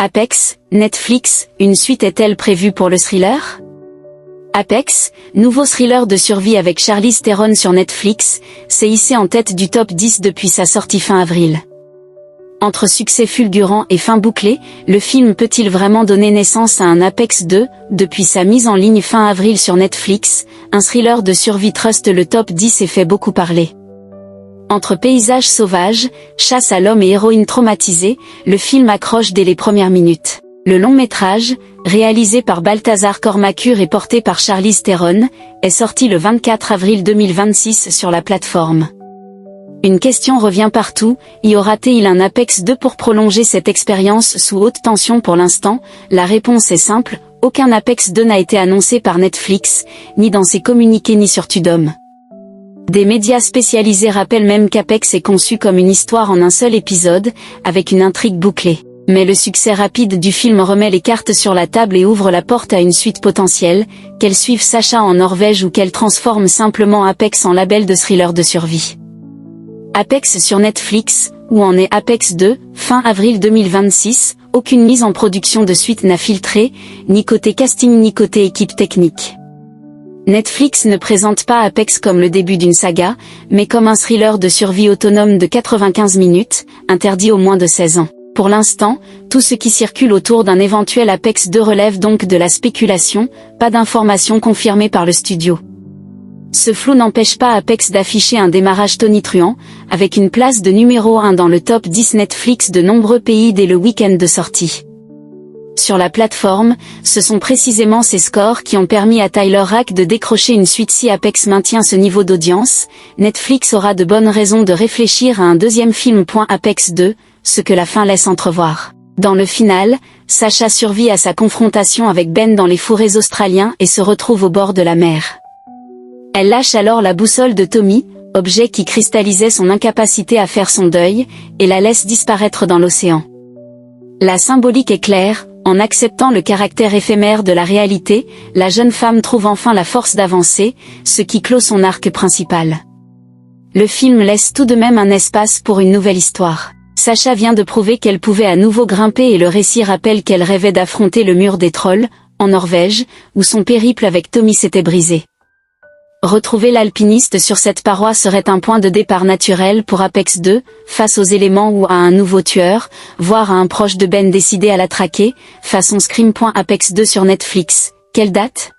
Apex, Netflix, une suite est-elle prévue pour le thriller? Apex, nouveau thriller de survie avec Charlize Theron sur Netflix, s'est hissé en tête du top 10 depuis sa sortie fin avril. Entre succès fulgurant et fin bouclée, le film peut-il vraiment donner naissance à un Apex 2? Depuis sa mise en ligne fin avril sur Netflix, un thriller de survie truste le top 10 et fait beaucoup parler. Entre paysages sauvages, chasse à l'homme et héroïne traumatisée, le film accroche dès les premières minutes. Le long-métrage, réalisé par Balthazar Kormákur et porté par Charlize Theron, est sorti le 24 avril 2026 sur la plateforme. Une question revient partout, y aura-t-il un Apex 2 pour prolonger cette expérience sous haute tension? Pour l'instant, la réponse est simple, aucun Apex 2 n'a été annoncé par Netflix, ni dans ses communiqués ni sur Tudum. Des médias spécialisés rappellent même qu'Apex est conçu comme une histoire en un seul épisode, avec une intrigue bouclée. Mais le succès rapide du film remet les cartes sur la table et ouvre la porte à une suite potentielle, qu'elle suive Sacha en Norvège ou qu'elle transforme simplement Apex en label de thriller de survie. Apex sur Netflix, où en est Apex 2, fin avril 2026, aucune mise en production de suite n'a filtré, ni côté casting ni côté équipe technique. Netflix ne présente pas Apex comme le début d'une saga, mais comme un thriller de survie autonome de 95 minutes, interdit aux moins de 16 ans. Pour l'instant, tout ce qui circule autour d'un éventuel Apex 2 relève donc de la spéculation, pas d'informations confirmées par le studio. Ce flou n'empêche pas Apex d'afficher un démarrage tonitruant, avec une place de numéro 1 dans le top 10 Netflix de nombreux pays dès le week-end de sortie. Sur la plateforme, ce sont précisément ces scores qui ont permis à Tyler Rake de décrocher une suite. Si Apex maintient ce niveau d'audience, Netflix aura de bonnes raisons de réfléchir à un deuxième film. Apex 2, ce que la fin laisse entrevoir. Dans le final, Sacha survit à sa confrontation avec Ben dans les fourrés australiens et se retrouve au bord de la mer. Elle lâche alors la boussole de Tommy, objet qui cristallisait son incapacité à faire son deuil, et la laisse disparaître dans l'océan. La symbolique est claire, en acceptant le caractère éphémère de la réalité, la jeune femme trouve enfin la force d'avancer, ce qui clôt son arc principal. Le film laisse tout de même un espace pour une nouvelle histoire. Sacha vient de prouver qu'elle pouvait à nouveau grimper et le récit rappelle qu'elle rêvait d'affronter le mur des trolls, en Norvège, où son périple avec Tommy s'était brisé. Retrouver l'alpiniste sur cette paroi serait un point de départ naturel pour Apex 2, face aux éléments ou à un nouveau tueur, voire à un proche de Ben décidé à la traquer, façon Scream. Apex 2 sur Netflix, quelle date?